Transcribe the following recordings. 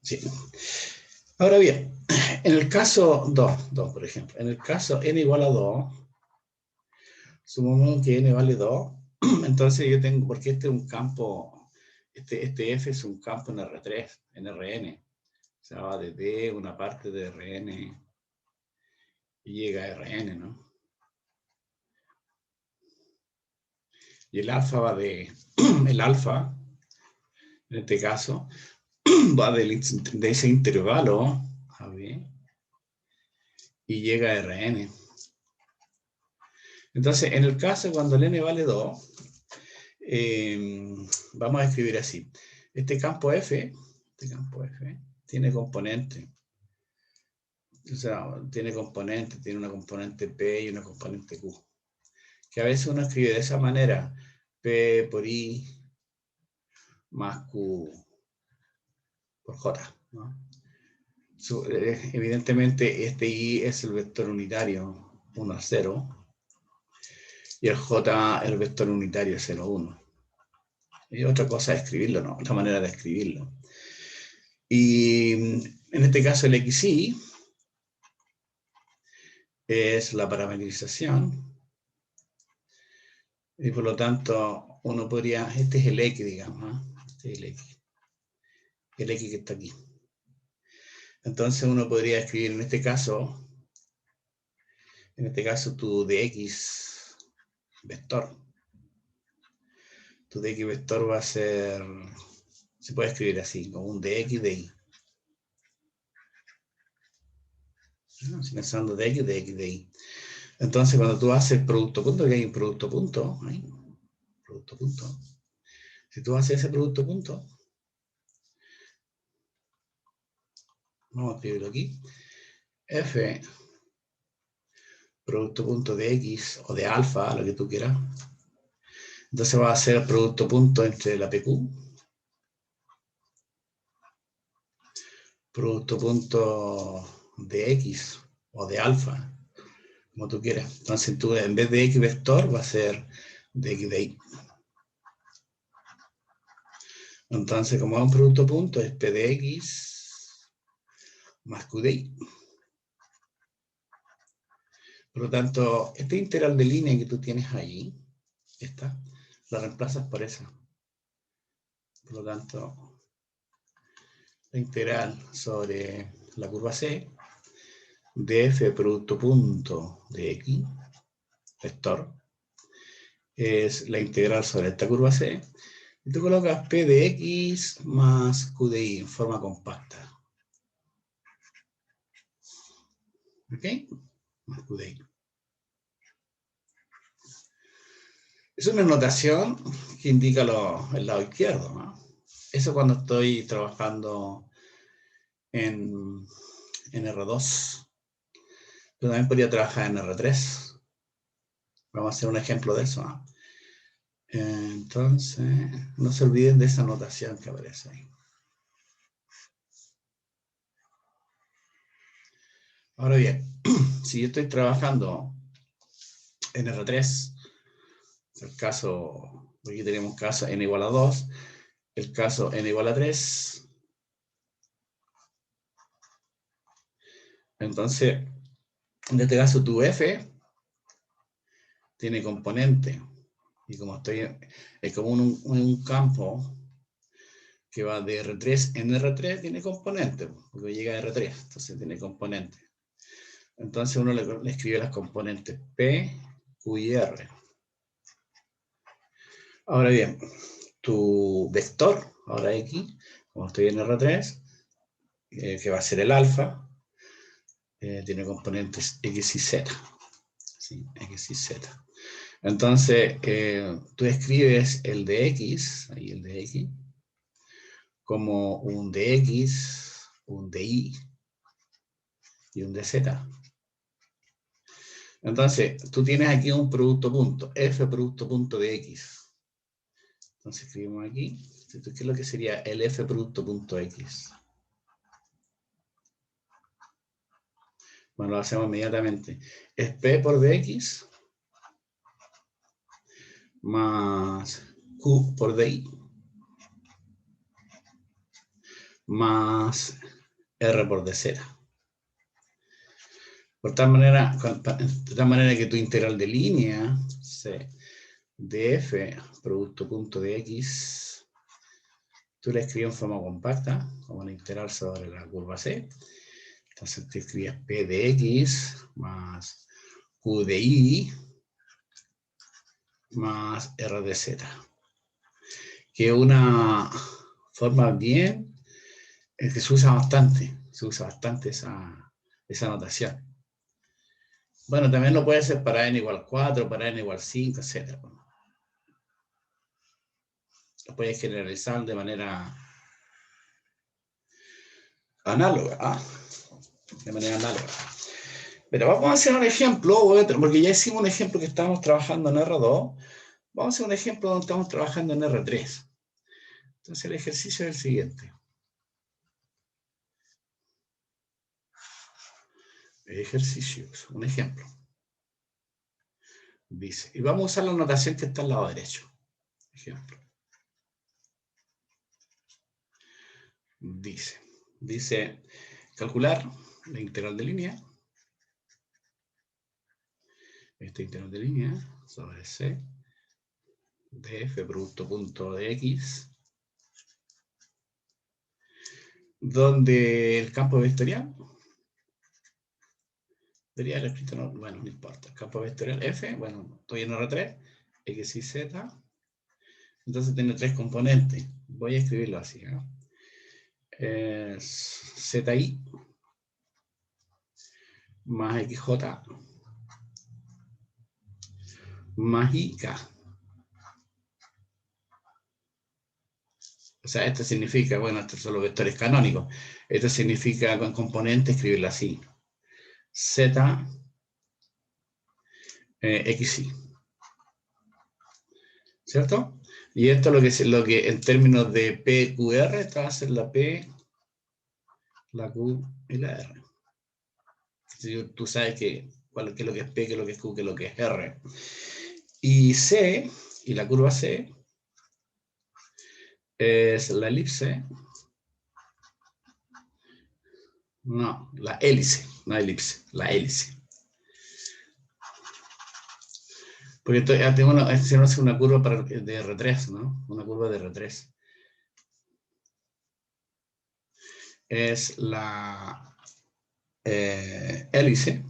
Sí. Ahora bien, en el caso 2, por ejemplo, en el caso n igual a 2, supongamos que n vale 2, entonces yo tengo, porque este es un campo, este f es un campo en R3, en Rn, o sea, va de D, una parte de Rn, y llega a Rn, ¿no? Y el alfa va de, el alfa, en este caso, va de ese intervalo, a ver, y llega a Rn. Entonces, en el caso cuando el n vale 2, vamos a escribir así. Este campo F tiene componente. O sea, tiene componente, tiene una componente P y una componente Q. Que a veces uno escribe de esa manera, P por I más Q por J, ¿no? Evidentemente, este I es el vector unitario 1 a 0, y el J el vector unitario 0 1. Y otra cosa es escribirlo, ¿no? Otra manera de escribirlo. Y en este caso el XI es la parametrización, y por lo tanto uno podría, este es el X, digamos, ¿no? Este es el X que está aquí. Entonces uno podría escribir en este caso tu dx vector. Tu dx vector va a ser, se puede escribir así, como un dx de y. Pensando dx de y. Entonces cuando tú haces el producto punto, que hay un producto punto, ¿eh? Producto punto. Si tú haces ese producto punto, vamos a escribirlo aquí, f producto punto de x o de alfa, lo que tú quieras. Entonces va a ser el producto punto entre la PQ, producto punto de x o de alfa, como tú quieras. Entonces tú en vez de x vector va a ser de x de y. Entonces como es un producto punto es p de x más q de y. Por lo tanto, este integral de línea que tú tienes ahí, esta, la reemplazas por esa. Por lo tanto, la integral sobre la curva C de f producto punto de x vector es la integral sobre esta curva C, y tú colocas p de x más q de y en forma compacta. ¿Ok? Más q de y. Es una notación que indica el lado izquierdo, ¿no? Eso cuando estoy trabajando en R2. Pero también podría trabajar en R3. Vamos a hacer un ejemplo de eso, ¿no? Entonces, no se olviden de esa notación que aparece ahí. Ahora bien, si yo estoy trabajando en R3, el caso, aquí tenemos caso n igual a 2, el caso n igual a 3, entonces, en este caso tu f tiene componente, y como es como un campo que va de R3 en R3, tiene componente, porque llega a R3, entonces tiene componente. Entonces uno le escribe las componentes P, Q y R. Ahora bien, tu vector, ahora X, como estoy en R3, que va a ser el alfa, tiene componentes X y Z. ¿Sí? X y Z. Entonces, tú escribes el de X, ahí el de X, como un de X, un de Y y un de Z. Entonces, tú tienes aquí un producto punto, F producto punto de X. Entonces escribimos aquí, ¿qué es lo que sería el F producto punto X? Bueno, lo hacemos inmediatamente. Es P por dx más Q por dy. más R por dz. De tal manera que tu integral de línea, C, de f, producto punto de x, tú la escribes en forma compacta, como una integral sobre la curva C. Entonces te escribes P de x más Q de y más R de z. Que es una forma bien, que se usa bastante esa notación. Bueno, también lo puede ser para n igual 4, para n igual 5, etc. Lo puedes generalizar de manera análoga. De manera análoga. Pero vamos a hacer un ejemplo, porque ya hicimos un ejemplo que estábamos trabajando en R2. Vamos a hacer un ejemplo donde estamos trabajando en R3. Entonces el ejercicio es el siguiente. Ejercicios, un ejemplo. Dice, y vamos a usar la notación que está al lado derecho. Ejemplo. Dice, calcular la integral de línea. Esta integral de línea sobre C de f producto punto de x, donde el campo vectorial, debería haber escrito, no, bueno, no importa, el campo vectorial f, bueno, estoy en R3, x y z, entonces tiene tres componentes, voy a escribirlo así, ¿no? ZI más XJ más IK. O sea, esto significa, bueno, estos son los vectores canónicos. Esto significa con componente escribirlo así. Z, XY. ¿Cierto? Y esto es lo que en términos de PQR, esta va a ser la P, la Q y la R. Tú sabes qué es lo que es P, qué es lo que es Q, qué es lo que es R. Y C, y la curva C, es la elipse. No, la hélice, no elipse, la hélice. Porque tengo una curva de R3, ¿no? Una curva de R3. Es la hélice,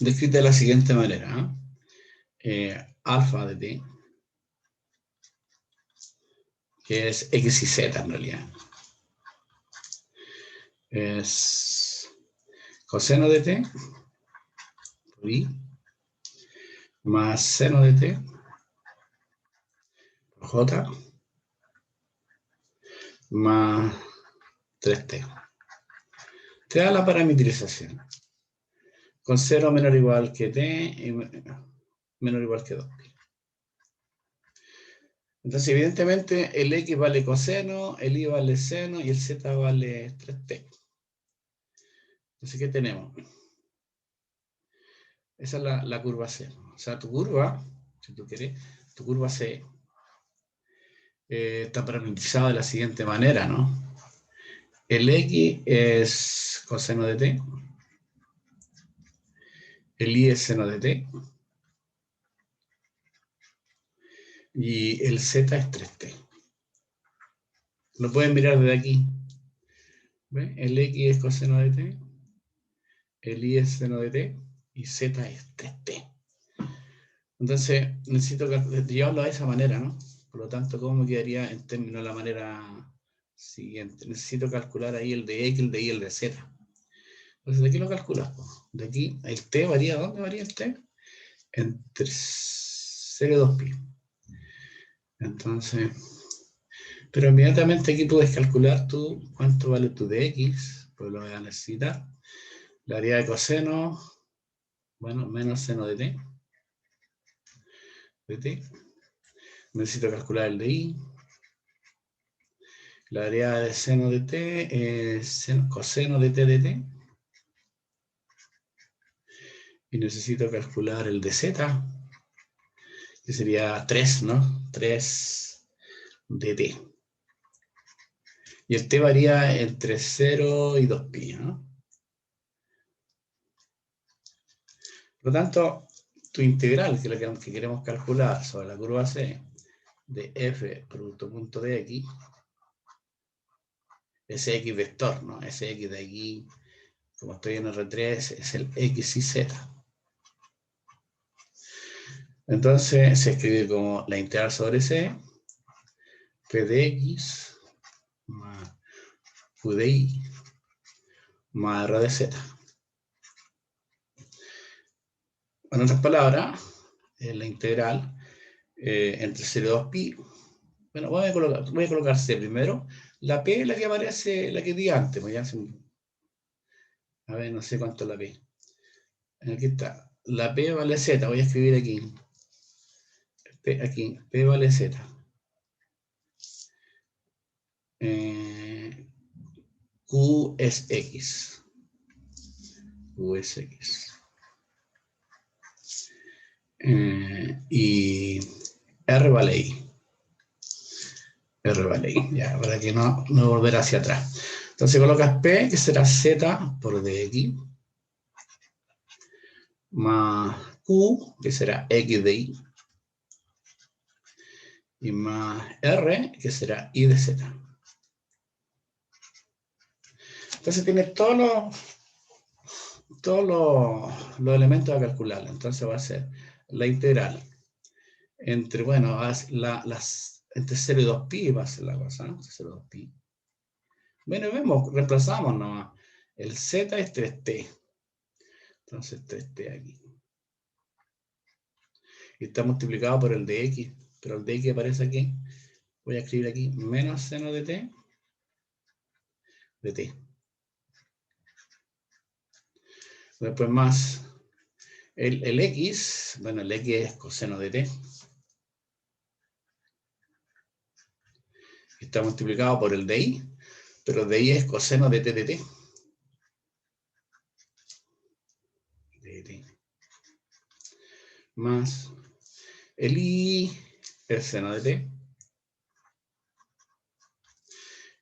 descrita de la siguiente manera, ¿no? Alfa de t, que es x y z en realidad. Es coseno de t por i más seno de t por j más 3t. Te da la parametrización. Con 0 menor o igual que t y menor o igual que 2. Entonces, evidentemente, el x vale coseno, el y vale seno y el z vale 3t. Entonces, ¿qué tenemos? Esa es la curva C. O sea, tu curva, si tú quieres, tu curva C está parametrizada de la siguiente manera, ¿no? El x es coseno de t, el y es seno de t, y el z es 3t. Lo pueden mirar desde aquí. ¿Ven? El x es coseno de t, el y es seno de t, y z es 3t. Entonces, necesito llevarlo de esa manera, ¿no? Por lo tanto, ¿cómo me quedaría en términos de la manera siguiente? Necesito calcular ahí el de x, el de y, el de z. Entonces, ¿de aquí lo calculas? De aquí, el t varía, ¿dónde varía el t? Entre 0 y 2pi. Entonces, pero inmediatamente aquí puedes calcular tú cuánto vale tu dx, pues lo voy a necesitar. La variedad de coseno, bueno, menos seno de t. Necesito calcular el de y. La variedad de seno de t es coseno de t. Y necesito calcular el de z, que sería 3, ¿no? 3 dt. Y el t varía entre 0 y 2pi, ¿no? Por lo tanto, tu integral, que es lo que queremos calcular sobre la curva C, de f producto punto de x, ese x vector, ¿no? Ese x de aquí, como estoy en R3, es el x y z. Entonces se escribe como la integral sobre C, p de x más q de y más r de z. En otras palabras, la integral entre 0 y 2pi. Bueno, voy a colocar C primero. La P es la que aparece, la que di antes. Pues ya a ver, no sé cuánto es la P. Aquí está. La P vale Z. Voy a escribir aquí. Aquí. P vale Z. Q es X. Q es X. Y R vale Y. R vale Y. Ya, para que no volver hacia atrás. Entonces colocas P, que será Z por dx, más Q, que será X de Y, y más R, que será Y de Z. Entonces tiene todos los elementos a calcular. Entonces va a ser la integral entre, bueno, entre 0 y 2pi va a ser la cosa, ¿no? 0 y 2pi. Bueno, vemos, reemplazamos nomás. El Z es 3t. Entonces 3t aquí. Y está multiplicado por el de x. Pero el de x aparece aquí. Voy a escribir aquí menos seno de t. De t. Después más el x. Bueno, el x es coseno de t. Está multiplicado por el de y. Pero el de y es coseno de t de t. De t. Más el y es seno de t.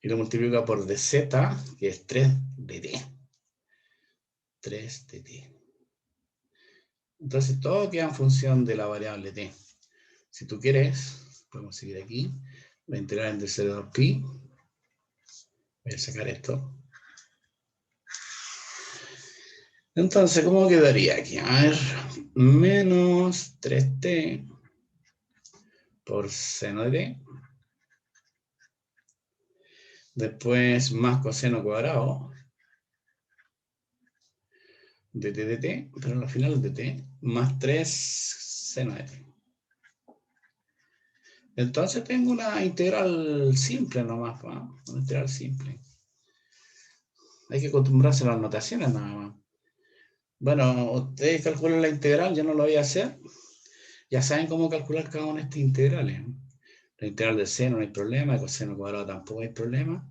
Y lo multiplica por dz, que es 3 de t. 3 de t. Entonces todo queda en función de la variable t. Si tú quieres, podemos seguir aquí. La integral entre 0 y 2pi. Voy a sacar esto. Entonces, ¿cómo quedaría aquí? A ver, menos 3t por seno de t. Después más coseno cuadrado de t de t, pero al final de t, más 3 seno de t. Entonces tengo una integral simple nomás, ¿no? Una integral simple. Hay que acostumbrarse a las notaciones nada más. Bueno, ustedes calculan la integral, yo no lo voy a hacer. Ya saben cómo calcular cada una de estas integrales. La integral del seno no hay problema, el coseno cuadrado tampoco hay problema.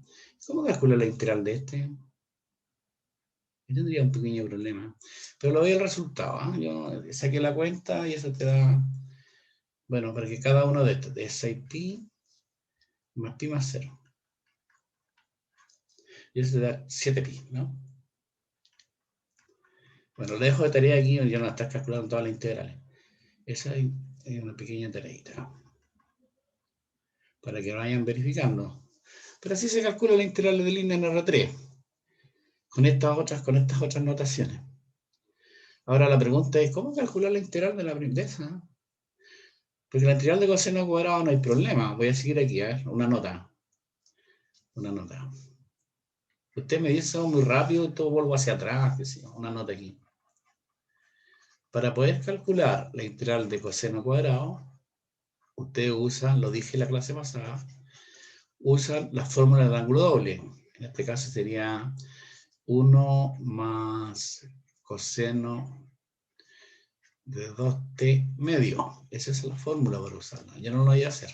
¿Cómo calcular la integral de este? Yo tendría un pequeño problema. Pero lo doy el resultado. ¿Eh? Yo saqué la cuenta y eso te da... Bueno, para que cada uno de estos de 6pi más pi más 0. Y eso te da 7pi, ¿no? Bueno, lo dejo de tarea aquí, ya no estás calculando todas las integrales. Esa es una pequeña tareita. Para que lo vayan verificando. Pero así se calcula la integral de línea en R3. Con estas otras notaciones. Ahora la pregunta es, ¿cómo calcular la integral de la primera? Porque la integral de coseno cuadrado no hay problema. Voy a seguir aquí, a ver, una nota. Una nota. Usted me dice muy rápido, todo vuelvo hacia atrás, una nota aquí. Para poder calcular la integral de coseno cuadrado, usted usa, lo dije en la clase pasada, usa la fórmula del ángulo doble. En este caso sería 1 más coseno de 2t medio. Esa es la fórmula para usarla. Yo no lo voy a hacer.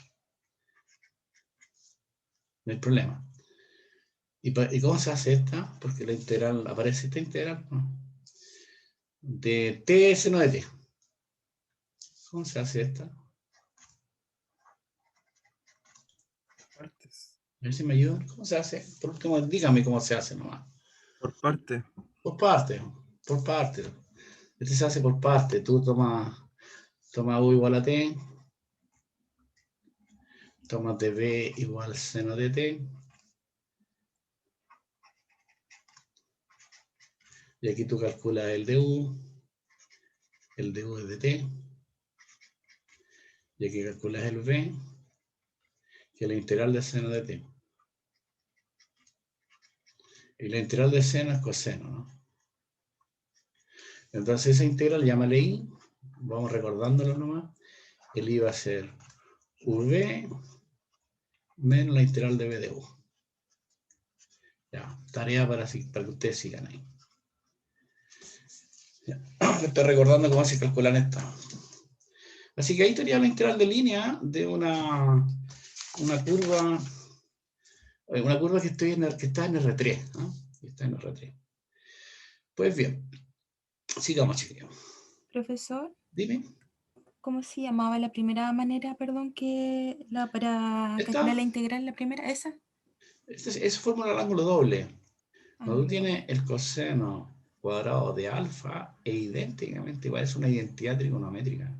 No hay problema. ¿Y cómo se hace esta? Porque la integral, aparece esta integral, ¿no? De t seno de t. ¿Cómo se hace esta? Partes. ver si me ayudan. ¿Cómo se hace? Por último, dígame cómo se hace nomás. Por parte. Por parte, por parte. Este se hace por parte. Tú tomas U igual a T, tomas dB igual seno de T, y aquí tú calculas el du es de T, y aquí calculas el V, que es la integral de seno de T. Y la integral de seno es coseno, ¿no? Entonces esa integral, llámale I, vamos recordándolo nomás, el I va a ser V menos la integral de V de U. Ya, tarea para que ustedes sigan ahí. Ya. Estoy recordando cómo se calculan estas. Así que ahí tenía la integral de línea de una curva que, que está en R3, ¿no? Está en R3. Pues bien, sigamos, chiquillos. Profesor, Dime. ¿cómo se llamaba la primera manera, perdón, para calcular la integral, la primera, esa? Es fórmula del ángulo doble. Cuando tú Ángulo tienes doble. el coseno cuadrado de alfa, es idénticamente igual, es una identidad trigonométrica.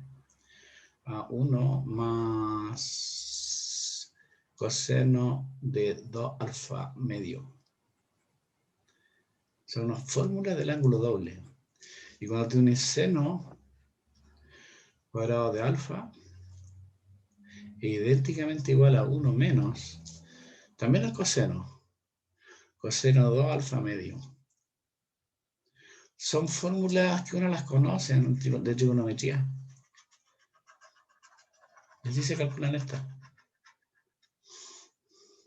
A 1 más coseno de 2 alfa medio. Son una fórmula del ángulo doble. Y cuando tienes seno cuadrado de alfa, es idénticamente igual a 1 menos, también el coseno de 2 alfa medio. Son fórmulas que uno las conoce de trigonometría. Y así se calculan estas.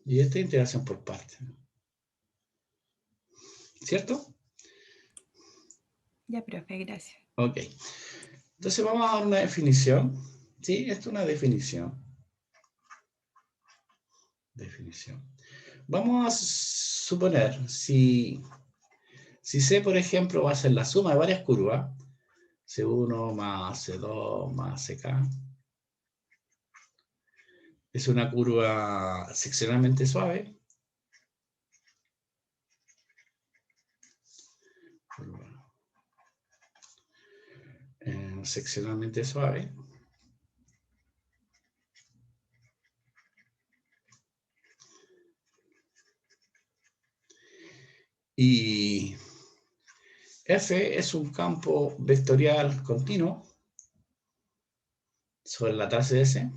Y esta es integración por partes. ¿Cierto? Ya, profe, gracias. Ok. Entonces vamos a dar una definición. ¿Sí? Esto es una definición. Vamos a suponer, si C, por ejemplo, va a ser la suma de varias curvas, C1 más C2 más CK, es una curva seccionalmente suave. Seccionalmente suave. Y F es un campo vectorial continuo sobre la traza de S.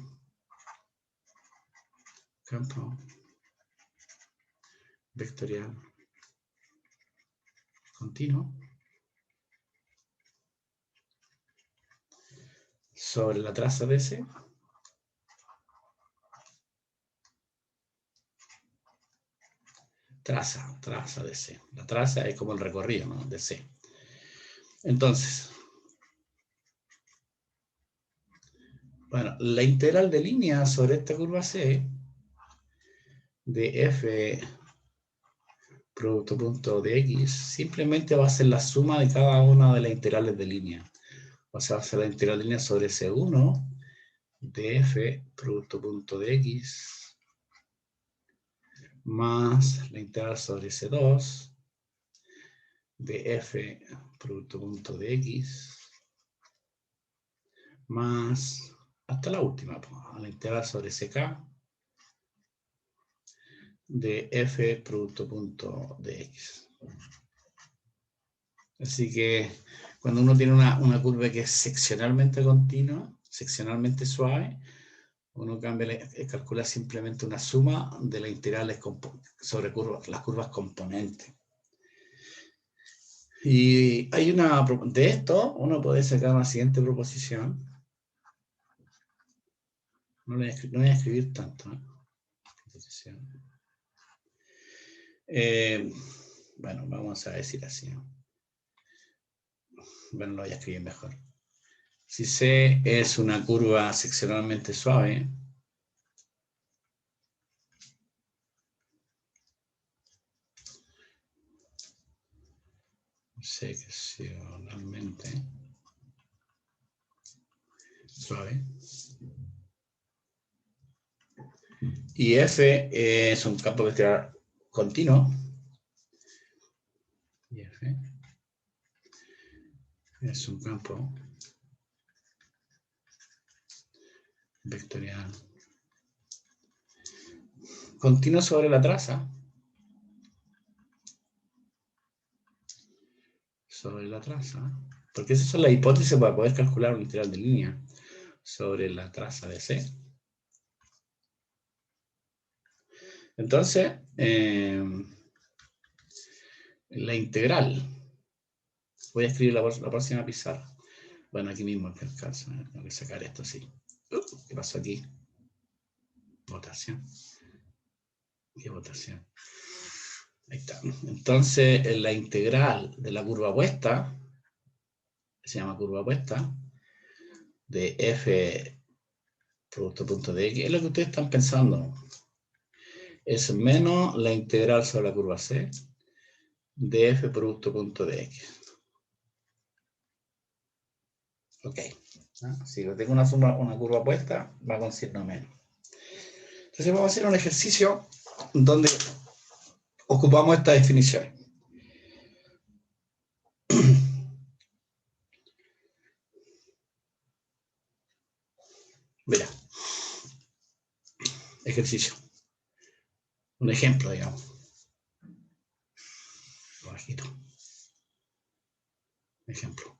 Campo vectorial continuo sobre la traza de S. Traza de C. La traza es como el recorrido, ¿no? De C. Entonces, bueno, la integral de línea sobre esta curva C de F producto punto de X simplemente va a ser la suma de cada una de las integrales de línea. O sea, va a ser la integral de línea sobre C1 de F producto punto de X más la integral sobre C2 de F producto punto de X más hasta la última, la integral sobre CK de F producto punto de X. Así que cuando uno tiene una curva que es seccionalmente continua, seccionalmente suave, uno calcula simplemente una suma de las integrales sobre las curvas componentes. Y hay de esto, uno puede sacar una siguiente proposición. No voy a escribir tanto, ¿eh? Bueno, vamos a decir así, ¿no? Bueno, lo voy a escribir mejor. Si C es una curva seccionalmente suave, seccionalmente suave, Y F es un campo vectorial continuo. Y F es un campo vectorial continuo sobre la traza. Sobre la traza. Porque esas son las hipótesis para poder calcular un integral de línea sobre la traza de C. Entonces, la integral. Voy a escribir la próxima pizarra. Bueno, aquí mismo que alcanza. Tengo que sacar esto así. ¿Qué pasó aquí? Votación. ¿Qué votación? Ahí está. Entonces, la integral de la curva opuesta, se llama curva opuesta, de f producto punto de x, es lo que ustedes están pensando. Es menos la integral sobre la curva c de f producto punto de x. Ok. Si yo tengo una curva opuesta, va con signo menos. Entonces vamos a hacer un ejercicio donde ocupamos esta definición. Mira. Ejercicio. Un ejemplo, digamos. Bajito. Ejemplo.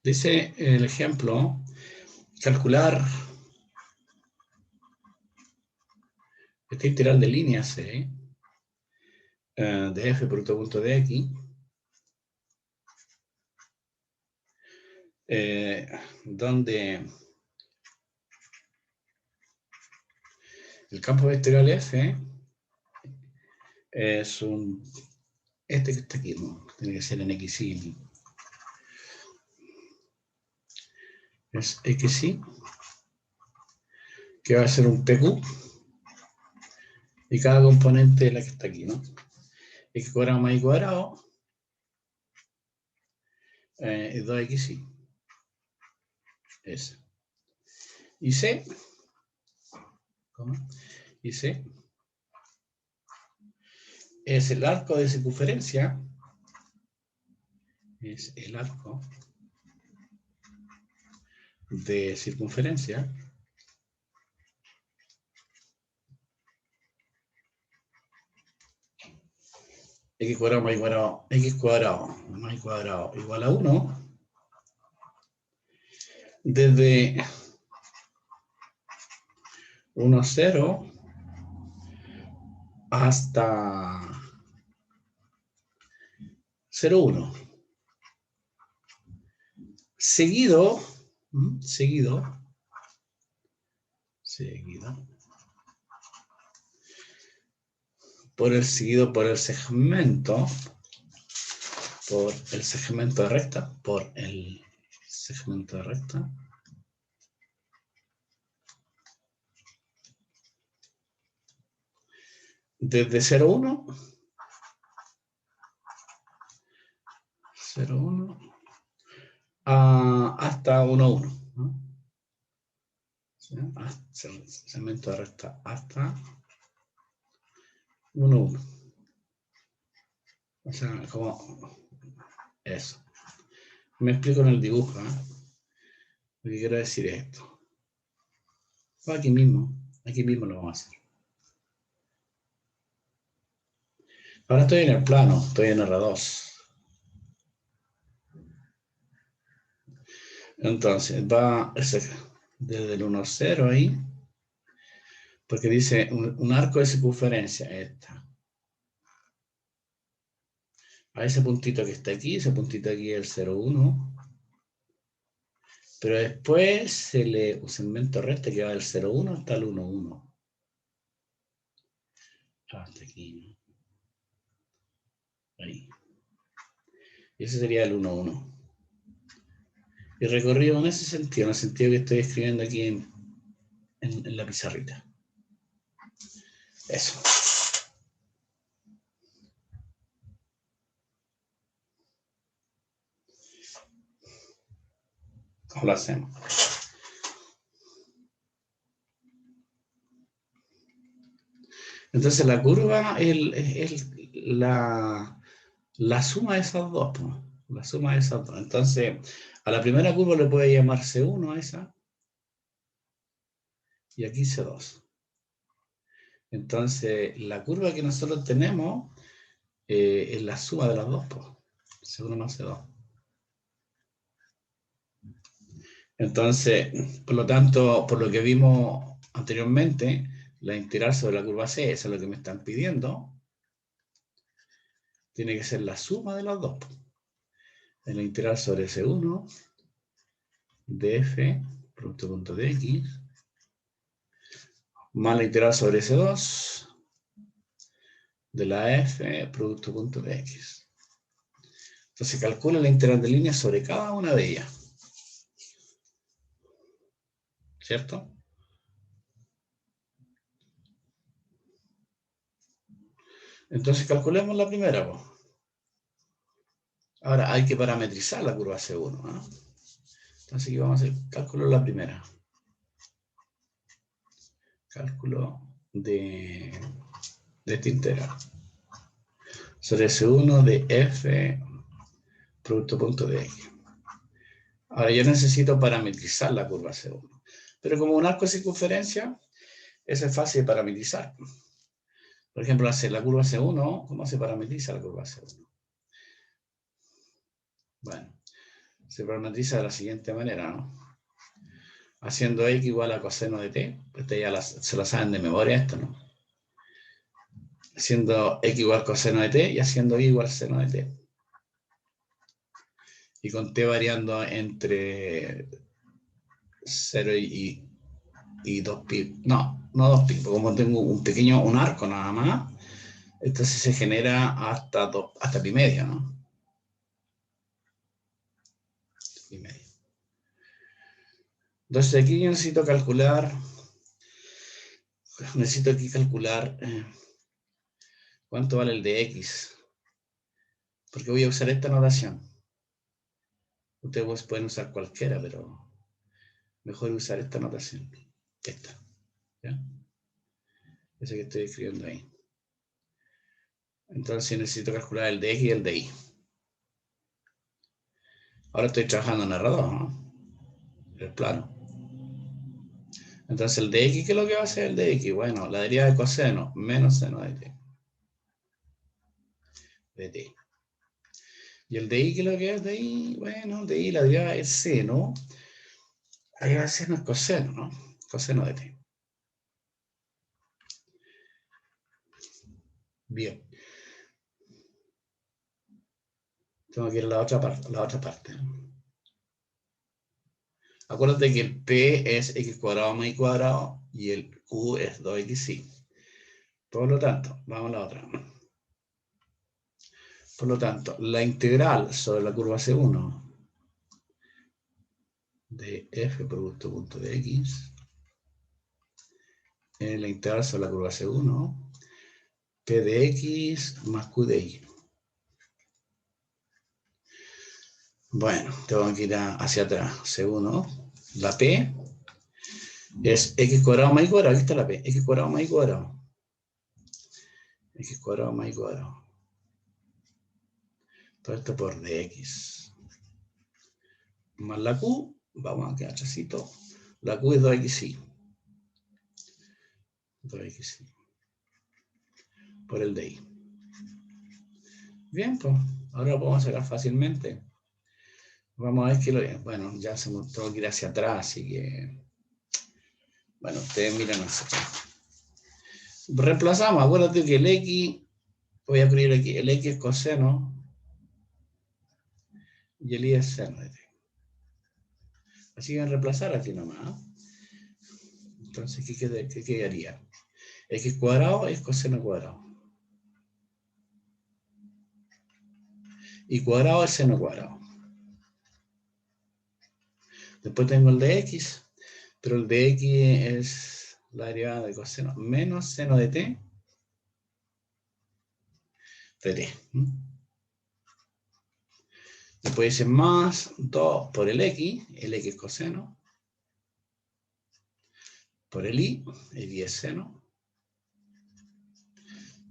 Dice el ejemplo, calcular esta integral de línea C de f producto punto de x, donde el campo vectorial f es este que está aquí, ¿no? Tiene que ser en xy. Es xy, que va a ser un pq, y cada componente es la que está aquí, ¿no? X cuadrado más y cuadrado es 2xy. Ese. Y C, ¿cómo? Y C es el arco de circunferencia, es el arco de circunferencia x cuadrado más y cuadrado, x cuadrado más y cuadrado igual a 1, desde 1, 0 hasta 0, 1. Seguido por el segmento, de recta, desde 0, 1, hasta 1, 1. ¿No? ¿Sí? Segmento de recta hasta 1, 1. O sea, como eso. Me explico en el dibujo, ¿eh? Lo que quiero decir es esto. Aquí mismo lo vamos a hacer. Ahora estoy en el plano, estoy en R2. Entonces, va desde el 1, 0 ahí, porque dice un arco de circunferencia, esta. A ese puntito que está aquí, ese puntito aquí es el 0, 1. Pero después un segmento recto que va del 0, 1 hasta el 1, 1. Hasta aquí. Ahí. Y ese sería el 1, 1. Y recorrido en ese sentido, en el sentido que estoy escribiendo aquí en la pizarrita. Eso. ¿Cómo lo hacemos? Entonces la curva es la suma de esas dos, pues. La suma de esas dos. Entonces, a la primera curva le puede llamar C1 a esa. Y aquí C2. Entonces, la curva que nosotros tenemos es la suma de las dos, pues. C1 más C2. Entonces, por lo tanto, por lo que vimos anteriormente, la integral sobre la curva C, eso es lo que me están pidiendo, tiene que ser la suma de las dos. En la integral sobre C1 de f, producto punto de x, más la integral sobre C2 de la f, producto punto de x. Entonces calcula la integral de línea sobre cada una de ellas. ¿Cierto? Entonces calculemos la primera, pues. Ahora hay que parametrizar la curva C1, ¿no? Entonces aquí vamos a hacer cálculo de la primera. Cálculo de esta integral. Sobre S1 de f producto punto de x. Ahora yo necesito parametrizar la curva C1. Pero como un arco de circunferencia, eso es fácil de parametrizar. Por ejemplo, la curva C1, ¿cómo se parametriza la curva C1? Bueno, se parametriza de la siguiente manera, ¿no? Haciendo x igual a coseno de t. Ustedes ya se lo saben de memoria esto, ¿no? Haciendo x igual coseno de t y haciendo y igual seno de t. Y con t variando entre 0 y 2 pi. No 2 pi, porque como tengo un arco nada más, entonces se genera hasta pi medio, ¿no? Pi medio. Entonces aquí yo necesito aquí calcular cuánto vale el de x. Porque voy a usar esta notación. Ustedes pueden usar cualquiera, pero mejor usar esta notación. Esta. ¿Ya? Esa que estoy escribiendo ahí. Entonces necesito calcular el de x y el de y. Ahora estoy trabajando en R2, ¿no? El plano. Entonces el de x, ¿qué es lo que va a hacer el de x? Bueno, la derivada de coseno menos seno de t. De t. Y el de y, ¿qué es lo que es de y? Bueno, de y la derivada es seno. Ahí va a ser no coseno, ¿no? Coseno de t. Bien. Tengo que ir a la otra parte. Acuérdate que el p es x cuadrado más y cuadrado y el q es 2xy. Por lo tanto, vamos a la otra. Por lo tanto, la integral sobre la curva C1 de f producto punto de x es la integral sobre la curva C1 p de x más q de y. Bueno, tengo que ir hacia atrás. C1, la p es x cuadrado más y cuadrado. Aquí está la p. X cuadrado más y cuadrado. X cuadrado más y cuadrado. Todo esto por dx. Más la q, vamos a quedar atrásito. La q es 2xy. 2xy. Por el de y. Bien, pues, ahora lo podemos sacar fácilmente. Vamos a ver que bueno, ya se me tengo que ir hacia atrás, así que... Bueno, ustedes miran hacia atrás. Reemplazamos, acuérdate que el x, voy a escribir aquí, el x es coseno y el y es seno de t. Así que reemplazar aquí nomás. Entonces, ¿qué quedaría? X cuadrado es coseno cuadrado. Y cuadrado es seno cuadrado. Después tengo el de x, pero el de x es la derivada de coseno menos seno de t. De t. Después dice más 2 por el x es coseno, por el y es seno,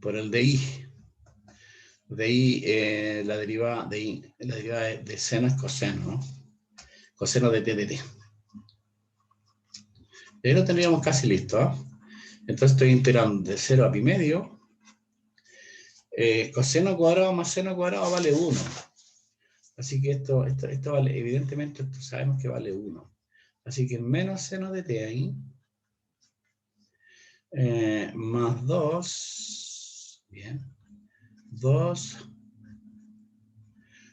por el de i. De ahí la derivada de seno es coseno, ¿no? Coseno de t de t. Y ahí lo tendríamos casi listo, ¿eh? Entonces estoy integrando de 0 a pi medio. Coseno cuadrado más seno cuadrado vale 1. Así que esto vale, evidentemente esto sabemos que vale 1. Así que menos seno de t ahí. Más 2. Bien. 2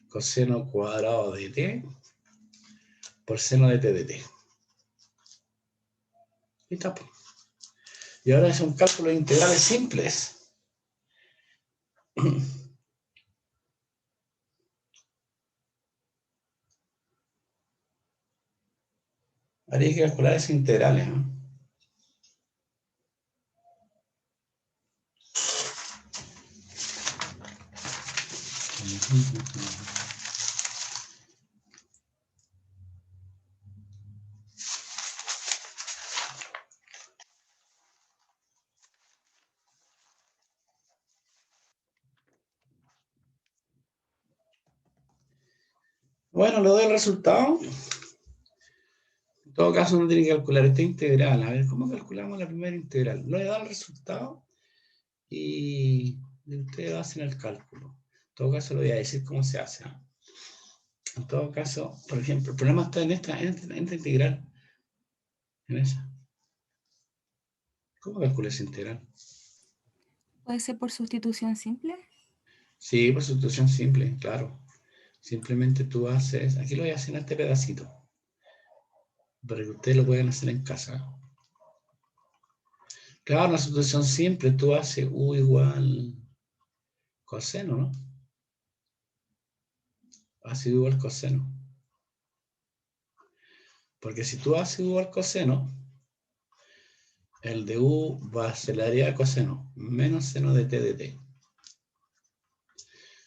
coseno cuadrado de t por seno de t de t. Y está. Y ahora es un cálculo de integrales simples. Habría que calcular esas integrales, ¿no? Bueno, le doy el resultado. En todo caso, uno tiene que calcular esta integral. A ver, ¿cómo calculamos la primera integral? Le doy el resultado y ustedes hacen el cálculo. En todo caso, le voy a decir cómo se hace. En todo caso, por ejemplo, el problema está en esta integral. En esa. ¿Cómo calculo esa integral? ¿Puede ser por sustitución simple? Sí, por sustitución simple, claro. Simplemente tú haces, aquí lo voy a hacer en este pedacito, para que ustedes lo puedan hacer en casa. Claro, una sustitución simple, tú haces u igual coseno, ¿no? Hace u igual coseno. Porque si tú haces u igual coseno, el de u va a ser la derivada de coseno, menos seno de t de t.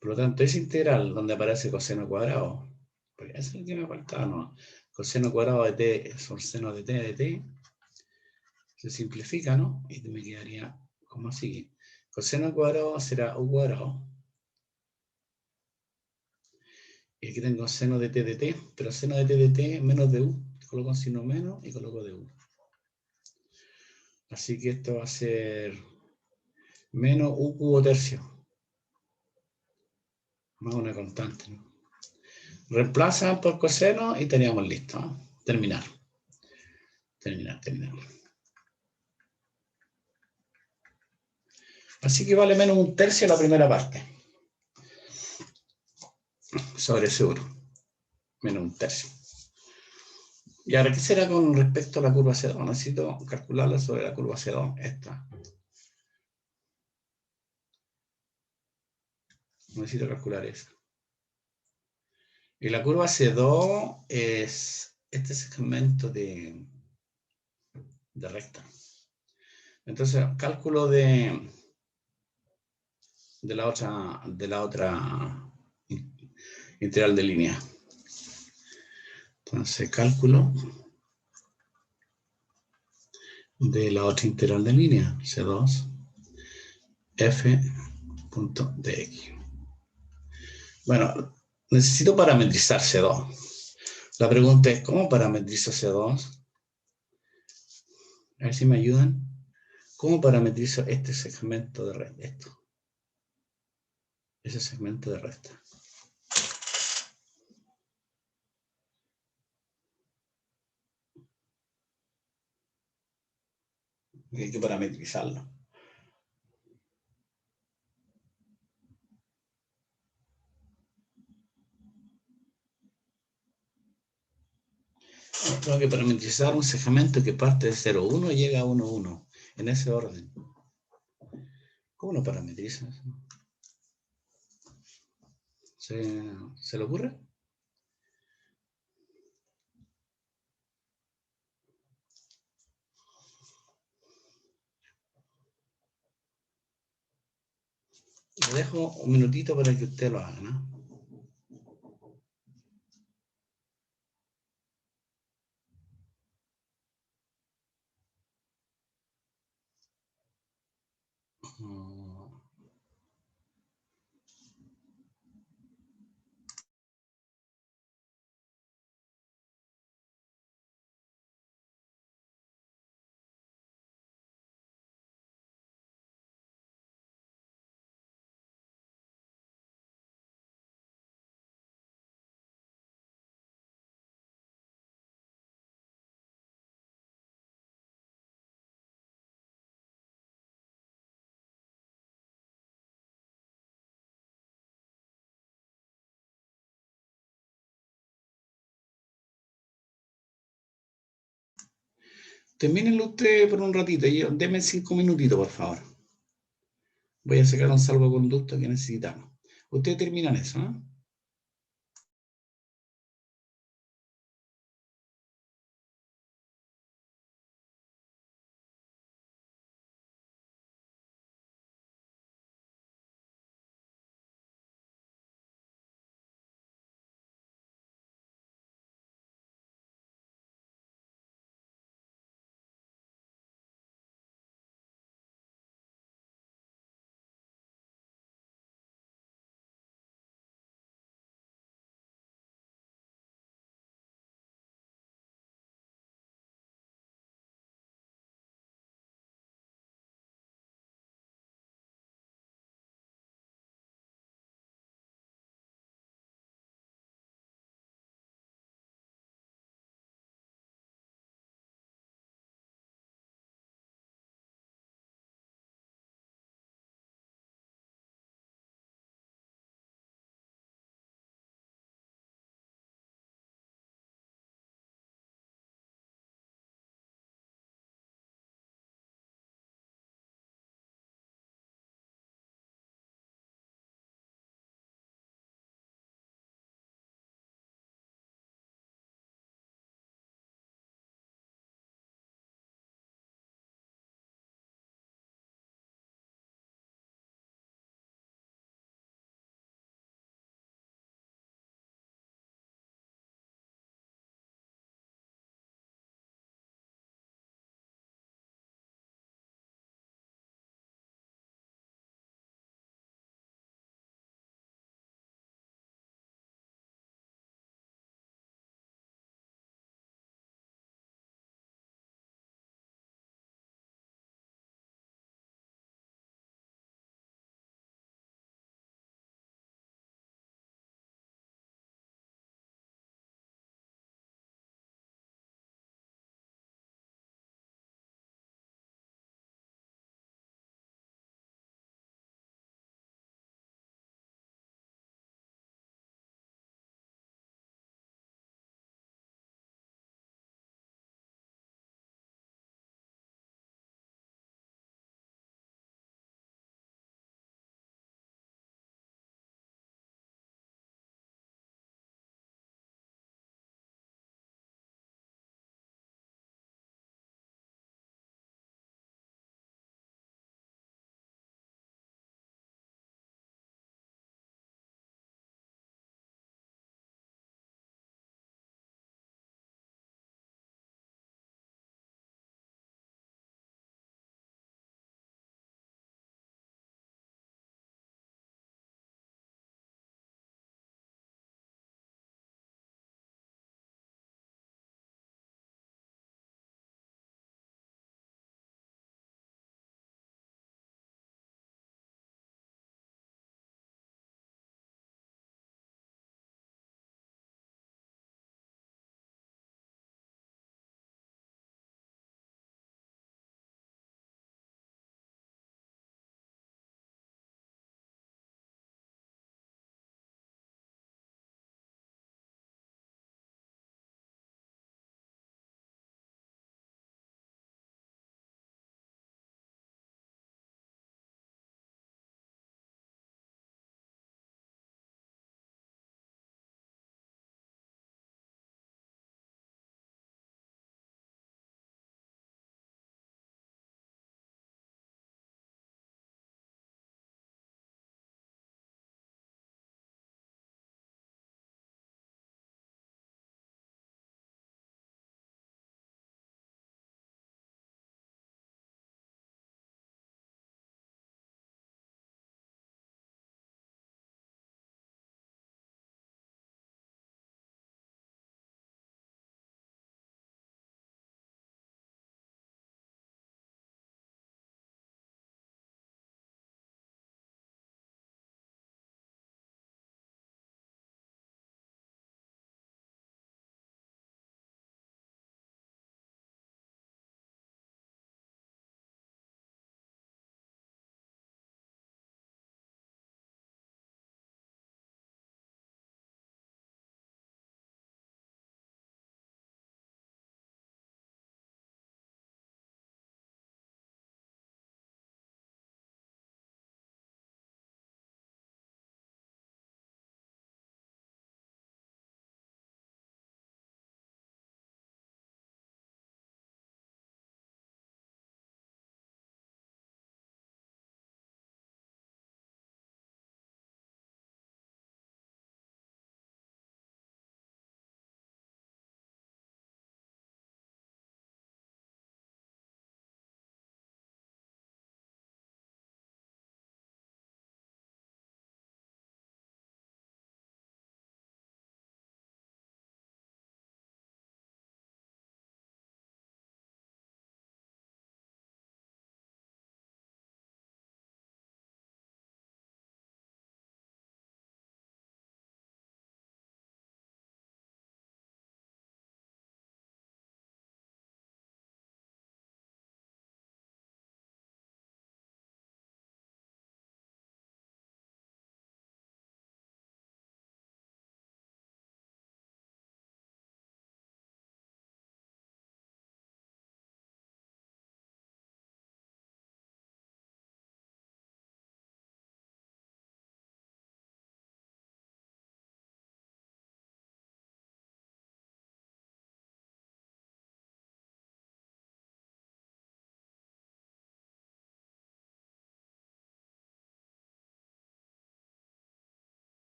Por lo tanto, esa integral donde aparece coseno cuadrado, porque eso es lo que me faltaba, ¿no? Coseno cuadrado de t son seno de t de t, se simplifica, ¿no? Y me quedaría como sigue. Coseno cuadrado será u cuadrado. Y aquí tengo seno de t de t, pero seno de t de t menos de u. Coloco un signo menos y coloco de u. Así que esto va a ser menos u cubo tercio. Más una constante, ¿no? Reemplaza por coseno y teníamos listo, ¿no? Terminar. Así que vale menos un tercio la primera parte. Sobre seguro. Menos un tercio. Y ahora, ¿qué será con respecto a la curva C2? Necesito calcularla sobre la curva C2. Esta. Necesito calcular eso. Y la curva C2 es este segmento de recta. Entonces, cálculo de la otra integral de línea. Entonces, cálculo de la otra integral de línea, C2, f.dx. Bueno, necesito parametrizar C2. La pregunta es, ¿cómo parametrizo C2? A ver si me ayudan. ¿Cómo parametrizo este segmento de recta? Esto. Ese segmento de recta. Hay que parametrizarlo. Tengo que parametrizar un segmento que parte de 0,1 y llega a 1,1. En ese orden. ¿Cómo lo parametrizas? ¿Se le ocurre? Le dejo un minutito para que usted lo haga, ¿no? Termínenlo usted por un ratito. Deme 5 minutitos, por favor. Voy a sacar un salvoconducto que necesitamos. Ustedes terminan eso, ¿no?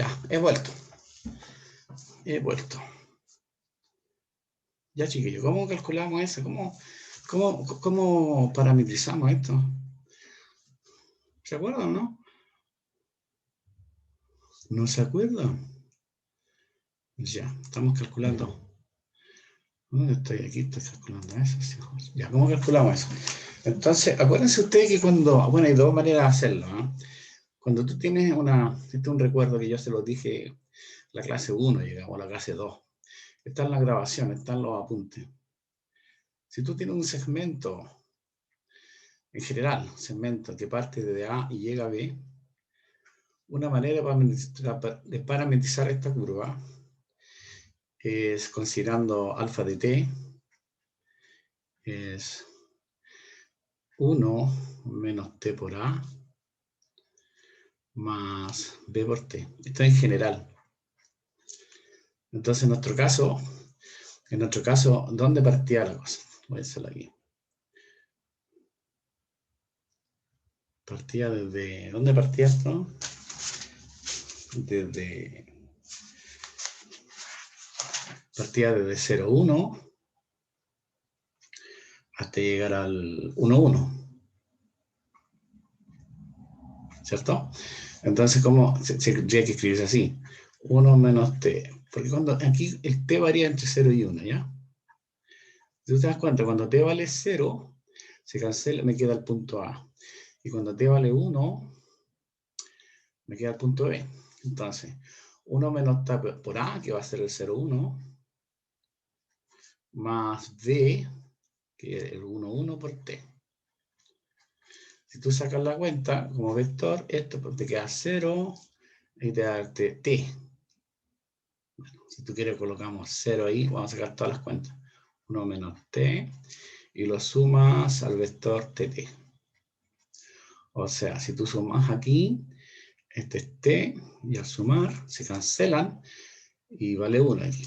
Ya, he vuelto. Ya, chiquillos, ¿cómo calculamos eso? ¿Cómo parametrizamos esto? ¿Se acuerdan, no? ¿No se acuerdan? Ya, estamos calculando. ¿Dónde estoy? Aquí estoy calculando eso. Ya, ¿cómo calculamos eso? Entonces, acuérdense ustedes que bueno, hay dos maneras de hacerlo, ¿eh? Cuando tú tienes este es un recuerdo que yo se lo dije la clase 1, llegamos a la clase 2. Está en la grabación, están los apuntes. Si tú tienes un segmento, en general, un segmento que parte de A y llega a B, una manera de parametrizar esta curva es considerando alfa de t, es 1 menos t por A más b por t. Esto es en general. Entonces, en nuestro caso, ¿dónde partía la cosa? Voy a hacerlo aquí. Partía desde... ¿Dónde partía esto? Partía desde 0, 1 hasta llegar al 1, 1. ¿Cierto? Entonces, ¿cómo se tendría que escribirse así? 1 menos t. Porque cuando aquí el t varía entre 0 y 1, ¿ya? Si tú te das cuenta, cuando t vale 0, se cancela, me queda el punto A. Y cuando t vale 1, me queda el punto B. Entonces, 1 menos t por A, que va a ser el 0, 1, más B, que es el 1, 1 por t. Si tú sacas la cuenta como vector, esto te queda 0 y te da t. Bueno, si tú quieres colocamos 0 ahí, vamos a sacar todas las cuentas. 1 menos t, y lo sumas al vector tt. O sea, si tú sumas aquí, este es t, y al sumar se cancelan, y vale 1 aquí.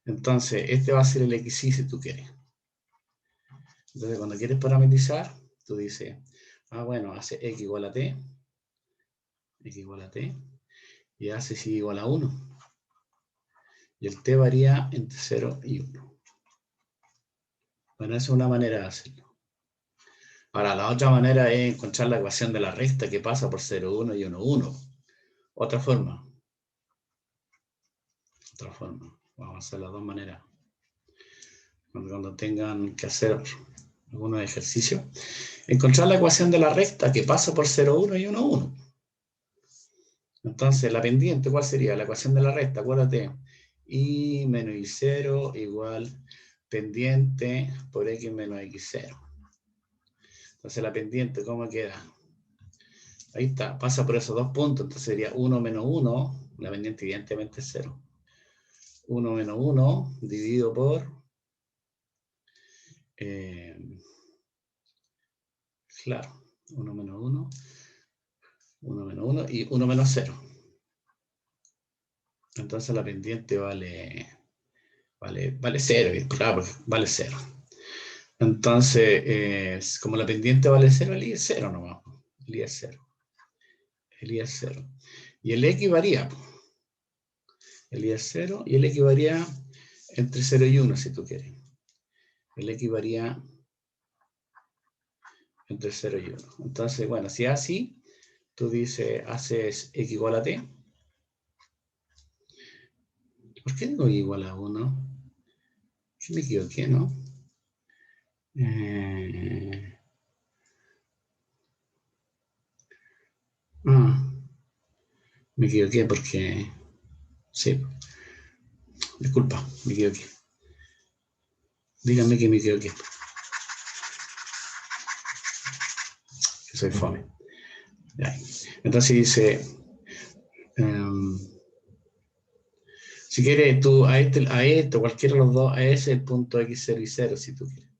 Entonces, este va a ser el xy si tú quieres. Entonces, cuando quieres parametrizar, tú dices, bueno, hace x igual a t, y hace y igual a 1. Y el t varía entre 0 y 1. Bueno, esa es una manera de hacerlo. Ahora, la otra manera es encontrar la ecuación de la recta que pasa por 0, 1 y 1, 1. Otra forma. Vamos a hacer las dos maneras. Cuando tengan que hacer algunos ejercicios. Encontrar la ecuación de la recta que pasa por 0, 1 y 1, 1. Entonces, la pendiente, ¿cuál sería? La ecuación de la recta, acuérdate. Y menos y0 igual pendiente por x menos x0. Entonces, la pendiente, ¿cómo queda? Ahí está, pasa por esos dos puntos. Entonces, sería 1 menos 1. La pendiente evidentemente es 0. 1 menos 1 dividido por... claro, 1 menos 1. 1 menos 1 y 1 menos 0. Entonces, la pendiente vale 0. Claro, vale 0. Entonces, como la pendiente vale 0, el i es 0 nomás. El i es 0. Y el x varía. El i es 0 y el x varía entre 0 y 1, si tú quieres. El x varía entre 0 y 1. Entonces, bueno, si es así, tú dices, haces x igual a t. ¿Por qué digo y igual a 1? Yo me equivoqué, ¿no? Me equivoqué porque... Sí. Disculpa, me equivoqué. Díganme que me equivoqué. Que soy fome. Entonces dice... si quieres tú a esto, cualquiera de los dos, a ese el punto x0 y 0, si tú quieres.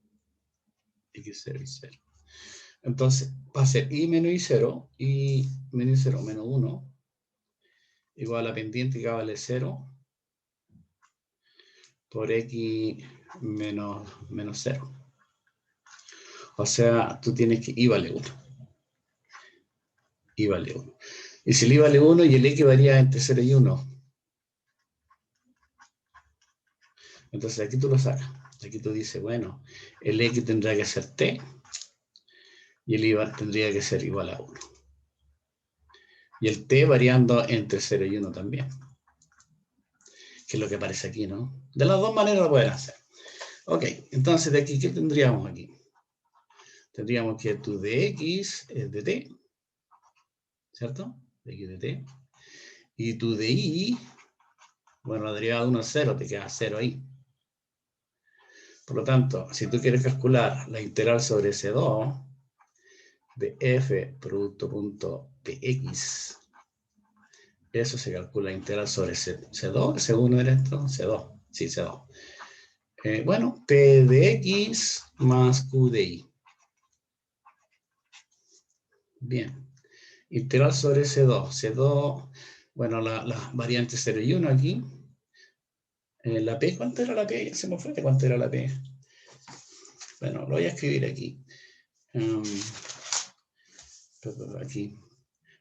x0 y 0. Entonces va a ser y menos y0, y menos y0 menos 1, igual a la pendiente que vale 0, por x menos 0. O sea, tú tienes que y vale 1. Y vale 1. Y si el I vale 1 y el X varía entre 0 y 1. Entonces aquí tú lo sacas. Aquí tú dices, bueno, el X tendrá que ser T y el I tendría que ser igual a 1. Y el T variando entre 0 y 1 también. Que es lo que aparece aquí, ¿no? De las dos maneras lo pueden hacer. Ok, entonces de aquí, ¿qué tendríamos aquí? Tendríamos que tu de X es de T, ¿cierto? De X de T. Y tu de Y, bueno, la derivada de 1 es 0, te queda 0 ahí. Por lo tanto, si tú quieres calcular la integral sobre C2 de f producto punto px, eso se calcula integral sobre C2, C1 era esto, C2, sí, C2. Bueno, P de X más Q de Y. Bien. Integral sobre C2. C2, bueno, la variante 0 y 1 aquí. La P, ¿cuánto era la P? Ya se me fue de cuánto era la P. Bueno, lo voy a escribir aquí. Aquí.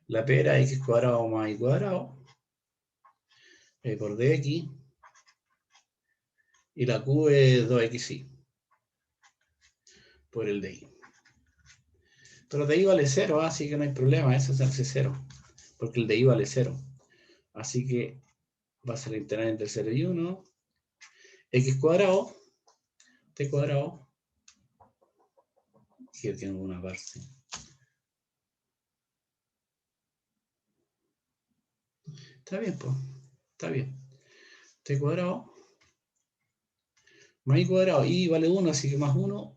La P era X cuadrado más Y cuadrado por DX. Y la Q es 2XY por el DY. Pero DY vale 0, así que no hay problema, eso es hace 0. Porque el DY vale 0. Así que va a ser la integral entre 0 y 1. X cuadrado, T cuadrado. Aquí tengo una parte. Está bien, pues. Está bien. T cuadrado más Y cuadrado. Y vale 1, así que más 1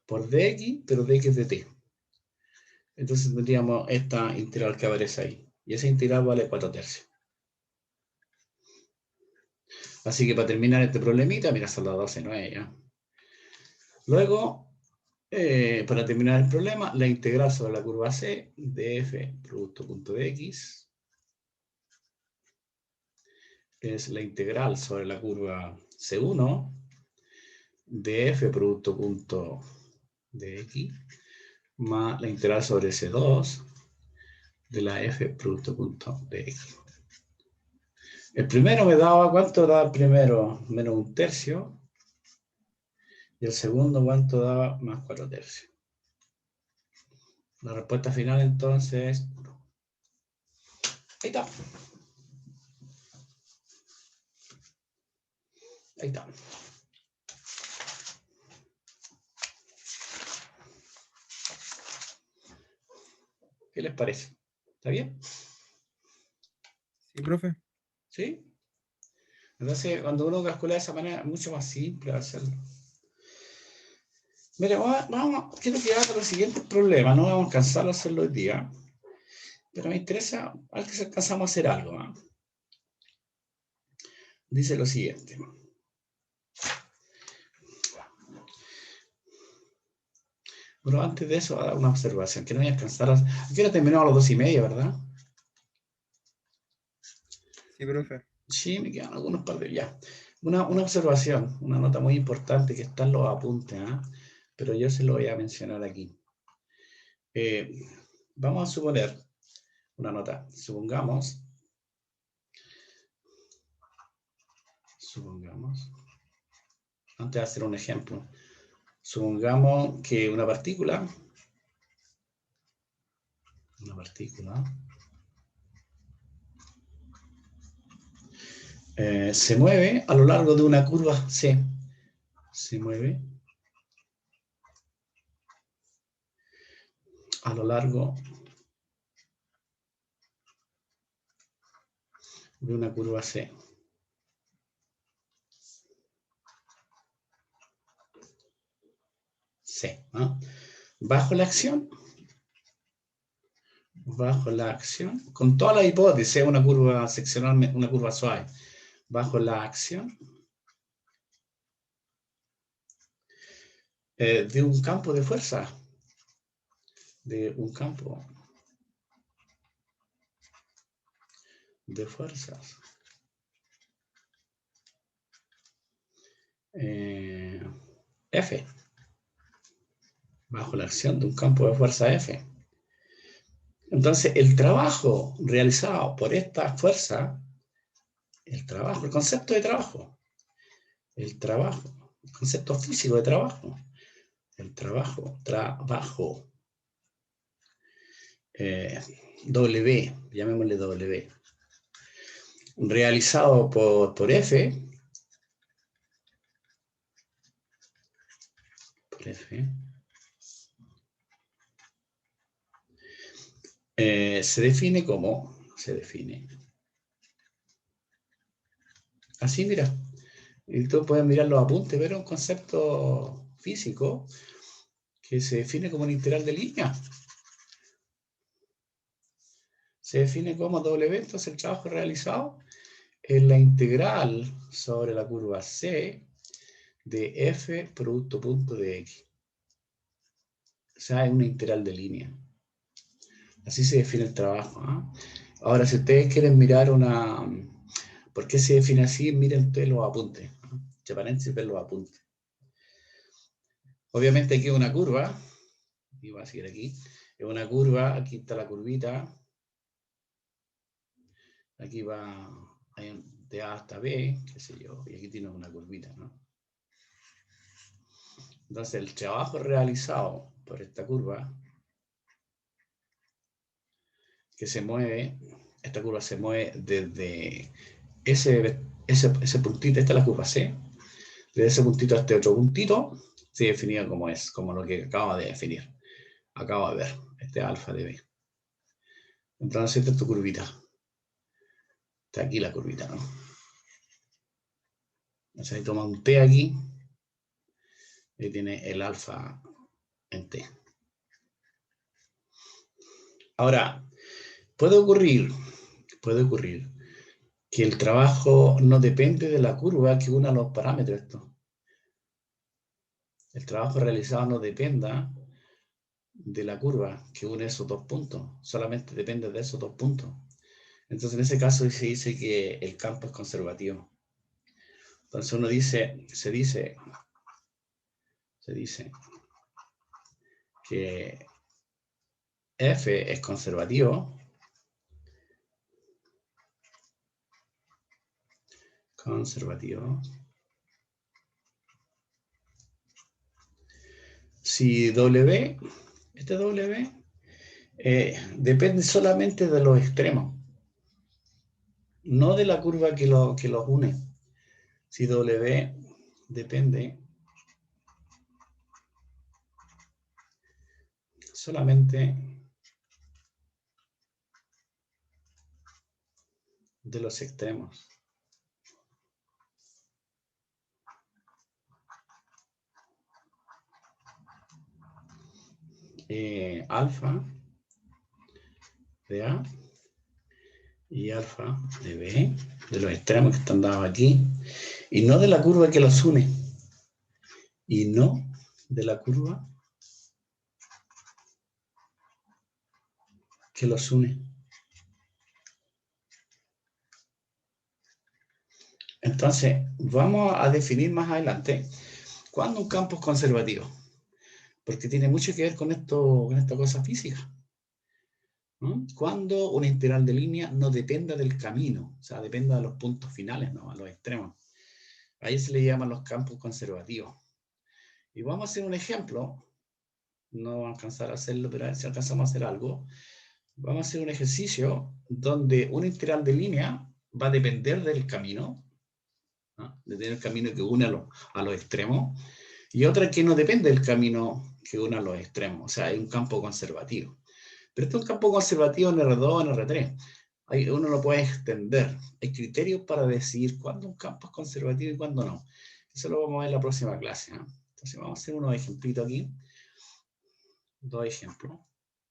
por dx, pero dx de t. Entonces tendríamos esta integral que aparece ahí. Y esa integral vale 4 tercios. Así que para terminar este problemita, mira, son las 12:09 ya. Luego, para terminar el problema, la integral sobre la curva C de f producto punto de x es la integral sobre la curva C1 de f producto punto de x más la integral sobre C2 de la f producto punto de x. El primero me daba, ¿cuánto daba el primero? Menos 1 tercio. Y el segundo, ¿cuánto daba? Más 4 tercios. La respuesta final entonces, ahí está. Ahí está. ¿Qué les parece? ¿Está bien? Sí, profe. ¿Sí? Entonces, cuando uno calcula de esa manera, es mucho más simple hacerlo. Mira, quiero que haga los siguientes problemas. No vamos a alcanzar a hacerlo hoy día. Pero me interesa, al que alcanzamos a hacer algo. ¿Eh? Dice lo siguiente. Bueno, antes de eso, una observación. Que no voy a alcanzar a... Aquí lo terminamos a las 2:30, ¿verdad? Sí, profe. Sí, me quedan algunos par de... Ya. Una observación, una nota muy importante que está en los apuntes, ¿eh? Pero yo se lo voy a mencionar aquí. Vamos a suponer una nota. Supongamos, antes de hacer un ejemplo, supongamos que una partícula se mueve a lo largo de una curva C. Se mueve a lo largo de una curva C. C, ¿no? Bajo la acción, con toda la hipótesis, una curva seccional, una curva suave, bajo la acción de un campo de fuerza, de un campo de fuerzas. F, bajo la acción de un campo de fuerza F, Entonces, el trabajo realizado por esta fuerza, el concepto de trabajo, el concepto físico de trabajo, W, llamémosle W, realizado por F, se define como, así, mira, y tú puedes mirar los apuntes, pero un concepto físico que se define como un integral de línea. Se define como W, entonces el trabajo realizado es la integral sobre la curva C de F producto punto de X. O sea, es una integral de línea. Así se define el trabajo. ¿Eh? Ahora, si ustedes quieren mirar una... ¿Por qué se define así? Miren ustedes los apuntes. Entre paréntesis, ven los apuntes. Obviamente aquí hay una curva. Y voy a seguir aquí. Es una curva. Aquí está la curvita. Aquí va de A hasta B, qué sé yo. Y aquí tiene una curvita, ¿no? Entonces, el trabajo realizado por esta curva, que se mueve, esta curva se mueve desde ese puntito, esta es la curva C, desde ese puntito a este otro puntito, se definía como es, como lo que acabo de definir. Acabo de ver, este es alfa de B. Entonces, esta es tu curvita. Está aquí la curvita, ¿no? Entonces, ahí toma un T aquí, y tiene el alfa en T. Ahora, puede ocurrir que el trabajo no depende de la curva que una los parámetros estos. El trabajo realizado no dependa de la curva que une esos dos puntos, solamente depende de esos dos puntos. Entonces, en ese caso se dice que el campo es conservativo. Entonces uno dice, se dice que F es conservativo si W, este W, depende solamente de los extremos, no de la curva que los une. Si W depende solamente de los extremos. Alfa de A y alfa de B, de los extremos que están dados aquí, y no de la curva que los une, y no de la curva que los une. Entonces, vamos a definir más adelante cuándo un campo es conservativo, porque tiene mucho que ver con esta cosa física. Cuando una integral de línea no dependa del camino, o sea, dependa de los puntos finales, ¿no? A los extremos. Ahí se le llaman los campos conservativos. Y vamos a hacer un ejemplo. No vamos a alcanzar a hacerlo, pero a ver si alcanzamos a hacer algo. Vamos a hacer un ejercicio donde una integral de línea va a depender del camino, ¿no? De tener el camino que une a los extremos, y otra que no depende del camino que une a los extremos. O sea, hay un campo conservativo. Pero este es un campo conservativo en R2, en R3. Uno lo puede extender. Hay criterios para decidir cuándo un campo es conservativo y cuándo no. Eso lo vamos a ver en la próxima clase, ¿no? Entonces vamos a hacer unos ejemplitos aquí. Dos ejemplos.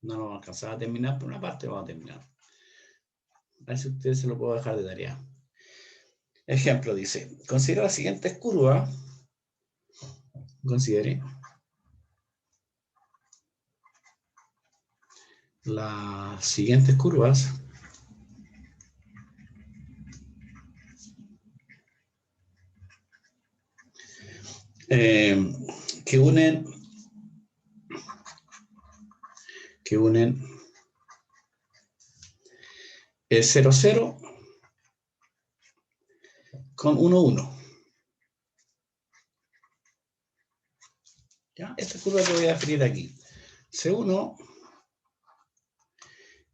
No lo vamos a alcanzar a terminar, por una parte vamos a terminar. A ver si ustedes se lo puedo dejar de tarea. Ejemplo dice, considera las siguientes curvas. Considere las siguientes curvas que unen es 0, 0 con 1, 1. ¿Ya? Esta curva que voy a definir aquí. C1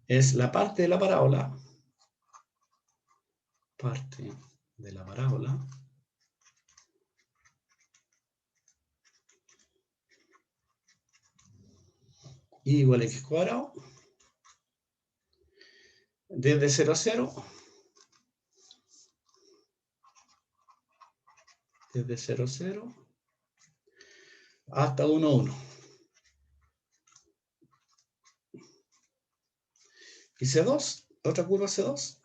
es la parte de la parábola. Parte de la parábola. Y igual a x cuadrado. Desde 0, 0. Desde 0, 0. Hasta 1, 1. Y C2, otra curva C2,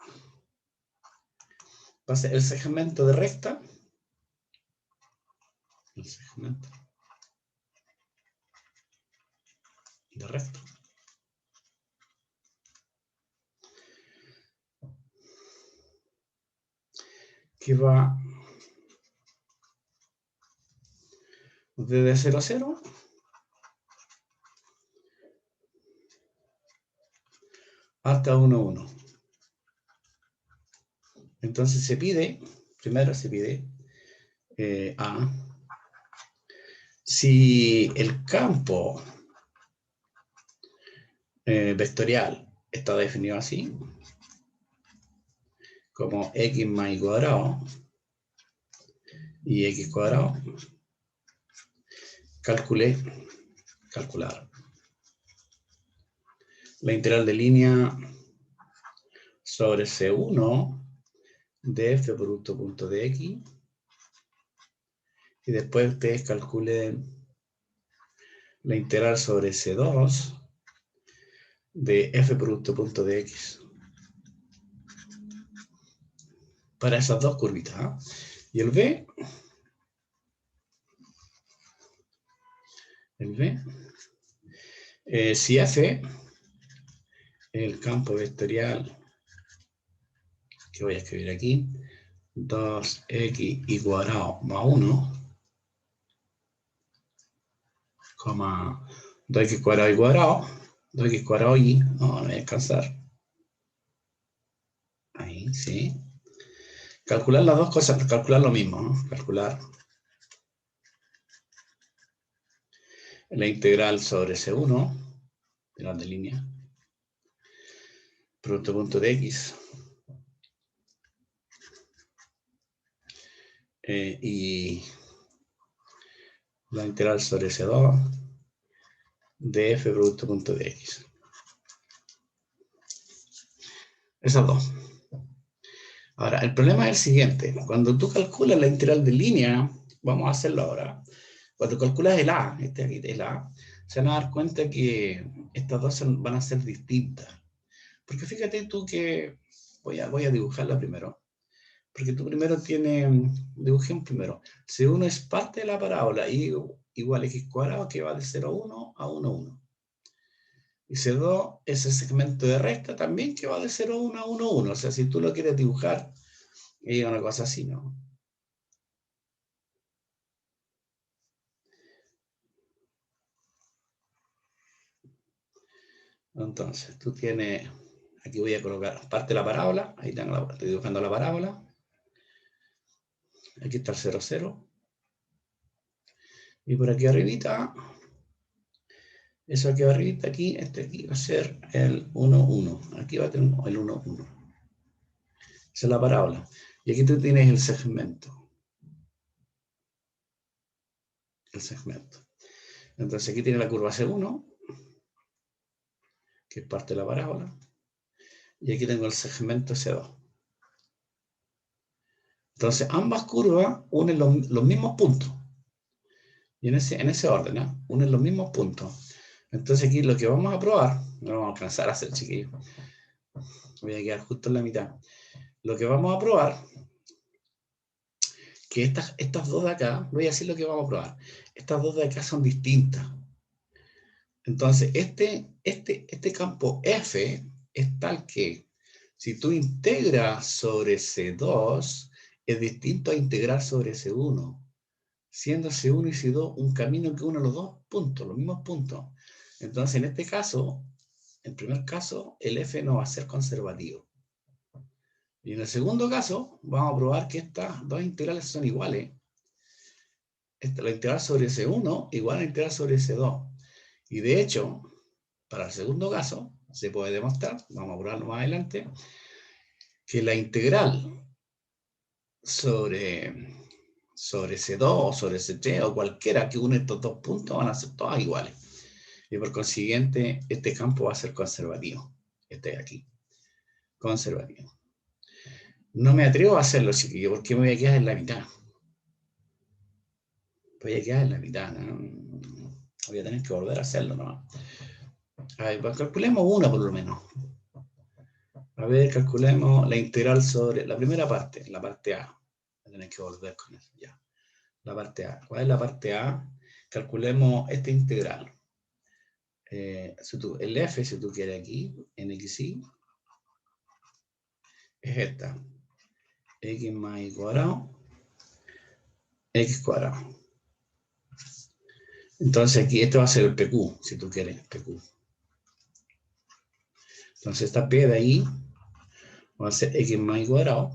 va a ser el segmento de recta. El segmento de recta. Que va desde 0, 0 hasta 1, 1. Entonces se pide, primero se pide si el campo vectorial está definido así, como x más y cuadrado y x cuadrado, calcular la integral de línea sobre C1 de f producto punto de x, y después ustedes calculen la integral sobre C2 de f producto punto de x para esas dos curvitas, ¿eh? Y el b, si f, el campo vectorial que voy a escribir aquí, 2x y cuadrado más 1, 2x cuadrado y cuadrado, 2x cuadrado y, no voy a alcanzar. Ahí, sí. Calcular las dos cosas, calcular lo mismo, ¿no? Calcular la integral sobre C1, integral de línea, producto punto de x, y la integral sobre C2 de f producto punto de x. Esas dos. Ahora, el problema es el siguiente. Cuando tú calculas la integral de línea, vamos a hacerlo ahora. Cuando calculas el a, el a, se van a dar cuenta que estas dos van a ser distintas. Porque fíjate tú que, voy a dibujarla primero. Porque tú primero dibujemos primero. C1 es parte de la parábola, y igual a x cuadrado, que va de 0 a 1 a 1 a 1. Y C2 es el segmento de recta también, que va de 0 a 1 a 1 a 1. O sea, si tú lo quieres dibujar, es una cosa así, ¿no? Entonces, tú tienes, aquí voy a colocar parte de la parábola, ahí estoy dibujando la parábola. Aquí está el 0, 0. Y por aquí arribita, eso aquí arribita, aquí, aquí va a ser el 1, 1. Aquí va a tener el 1, 1. Esa es la parábola. Y aquí tú tienes el segmento. El segmento. Entonces aquí tiene la curva C1, que es parte de la parábola. Y aquí tengo el segmento C2. Entonces ambas curvas unen los mismos puntos. Y en ese orden, ¿eh? Unen los mismos puntos. Entonces aquí lo que vamos a probar, no lo vamos a alcanzar a hacer, chiquillos. Voy a quedar justo en la mitad. Lo que vamos a probar, que estas dos de acá, voy a decir lo que vamos a probar. Estas dos de acá son distintas. Entonces, este campo F es tal que si tú integras sobre C2, es distinto a integrar sobre C1. Siendo C1 y C2 un camino que une los dos puntos, los mismos puntos. Entonces, en este caso, en primer caso, el F no va a ser conservativo. Y en el segundo caso, vamos a probar que estas dos integrales son iguales. La integral sobre S1 igual a la integral sobre S2. Y de hecho, para el segundo caso, se puede demostrar, vamos a probarlo más adelante, que la integral sobre C2 o sobre C3 o cualquiera que une estos dos puntos van a ser todas iguales. Y por consiguiente, este campo va a ser conservativo. Este de aquí. Conservativo. No me atrevo a hacerlo, chiquillos, porque me voy a quedar en la mitad. Voy a quedar en la mitad, ¿no? Voy a tener que volver a hacerlo, ¿no? A ver, pues calculemos una por lo menos. A ver, calculemos la integral sobre la primera parte, la parte A. Voy a tener que volver con eso, ya. La parte A. ¿Cuál es la parte A? Calculemos esta integral. El f, si tú quieres aquí, en xy, es esta. X más y cuadrado, x cuadrado. Entonces aquí esto va a ser el PQ, si tú quieres, PQ. Entonces esta P de ahí va a ser x más y cuadrado.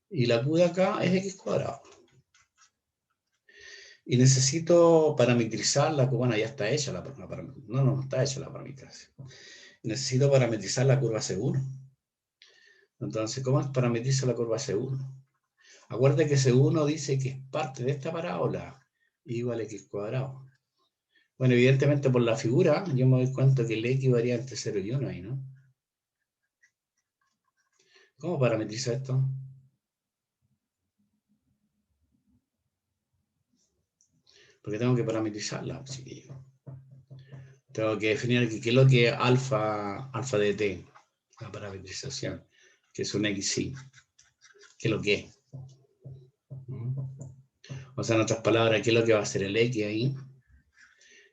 Y la Q de acá es x cuadrado. Y necesito parametrizar la curva, bueno, ya está hecha la parametrización. No está hecha la parametrización. Necesito parametrizar la curva C1. Entonces, ¿cómo parametrizo la curva C1? Acuérdate que C1 dice que es parte de esta parábola igual a x cuadrado. Bueno, evidentemente por la figura, yo me doy cuenta que el x varía entre 0 y 1 ahí, ¿no? ¿Cómo parametrizo esto? Porque tengo que parametrizarla, chiquillos. Tengo que definir aquí qué es lo que es alfa de t, la parametrización, que es un xy. ¿Qué es lo que es? O sea, en otras palabras, ¿qué es lo que va a ser el x ahí?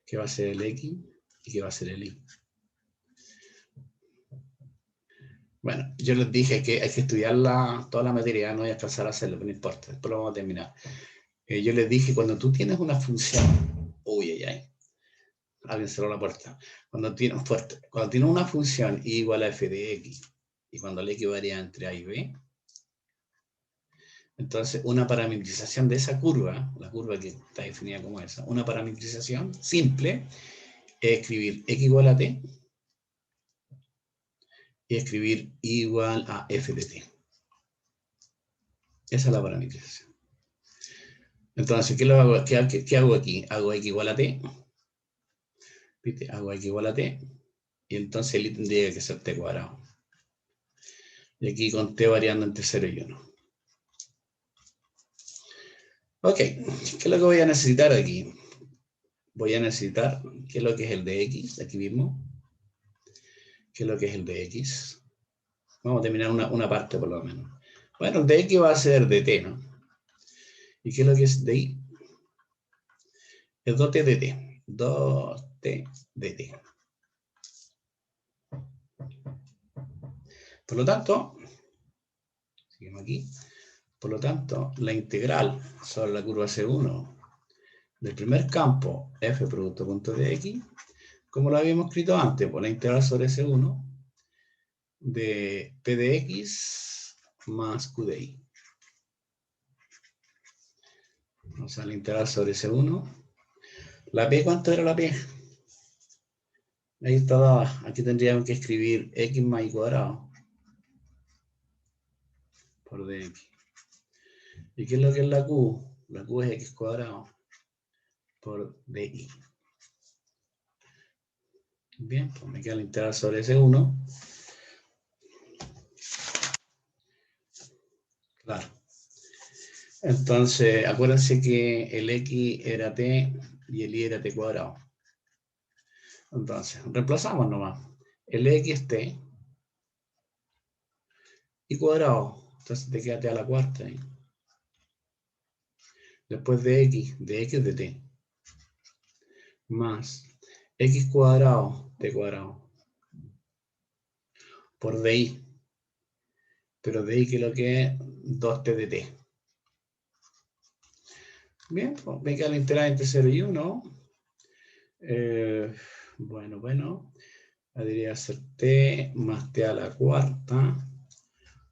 ¿Qué va a ser el x? ¿Y qué va a ser el y? Bueno, yo les dije que hay que estudiar toda la materia, no voy a alcanzar a hacerlo, pero no importa, después lo vamos a terminar. Yo les dije, cuando tú tienes una función, alguien cerró la puerta. Cuando tienes una función y igual a f de x, y cuando el x varía entre a y b, entonces una parametrización de esa curva, la curva que está definida como esa, una parametrización simple, es escribir x igual a t, y escribir igual a f de t. Esa es la parametrización. Entonces, ¿qué hago aquí? Hago x igual a t. ¿Viste? Hago x igual a t. Y entonces el y tendría que ser t cuadrado. Y aquí con t variando entre 0 y 1. Ok, ¿qué es lo que voy a necesitar aquí? Voy a necesitar, ¿qué es lo que es el de x? Aquí mismo. ¿Qué es lo que es el de x? Vamos a terminar una parte por lo menos. Bueno, el de x va a ser de t, ¿no? ¿Y qué es lo que es de y? Es 2t de t. 2t de t. Por lo tanto, seguimos aquí. Por lo tanto, la integral sobre la curva C1 del primer campo f producto punto de x, como lo habíamos escrito antes, por la integral sobre C1 de p de x más q de y. O sea, la integral sobre C1. ¿La p cuánto era la p? Ahí estaba, aquí tendríamos que escribir x más y cuadrado por dx. ¿Y qué es lo que es la q? La q es x cuadrado por di. Bien, pues me queda la integral sobre C1. Claro. Entonces, acuérdense que el x era t y el y era t cuadrado. Entonces, reemplazamos nomás. El x es t y cuadrado. Entonces te queda t a la cuarta. Después de x de t. Más x cuadrado, t cuadrado. Por di. Pero di que lo que es 2t de t. Bien, pues me queda la integral entre 0 y 1. Bueno. Debería ser t más t a la cuarta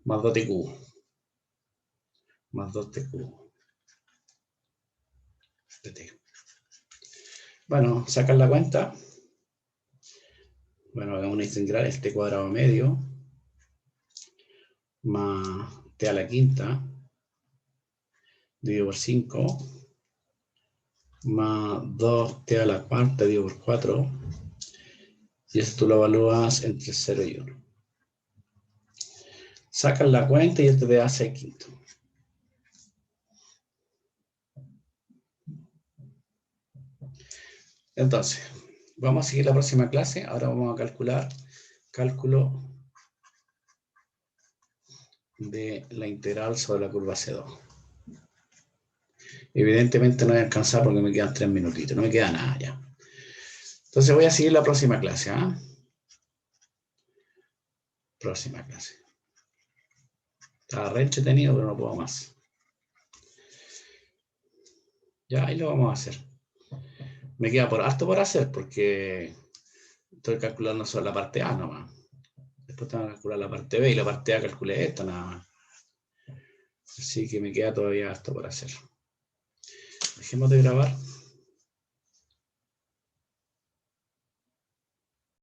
más 2t cubo. Más 2t cubo. De t. Bueno, sacan la cuenta. Bueno, hagamos una integral, t cuadrado medio, más t a la quinta, dividido por 5, más 2t a la cuarta, dividido por 4, y eso tú lo evalúas entre 0 y 1. Sacan la cuenta y esto te da 6 quintos. Entonces, vamos a seguir la próxima clase. Ahora vamos a calcular cálculo de la integral sobre la curva C2. Evidentemente no voy a alcanzar porque me quedan 3 minutitos. No me queda nada ya. Entonces voy a seguir la próxima clase. Próxima clase. Estaba re entretenido, pero no puedo más. Ya, ahí lo vamos a hacer. Me queda harto por hacer porque estoy calculando solo la parte A nomás. Después tengo que calcular la parte B y la parte A calculé esta nada más. Así que me queda todavía harto por hacer. Dejemos de grabar.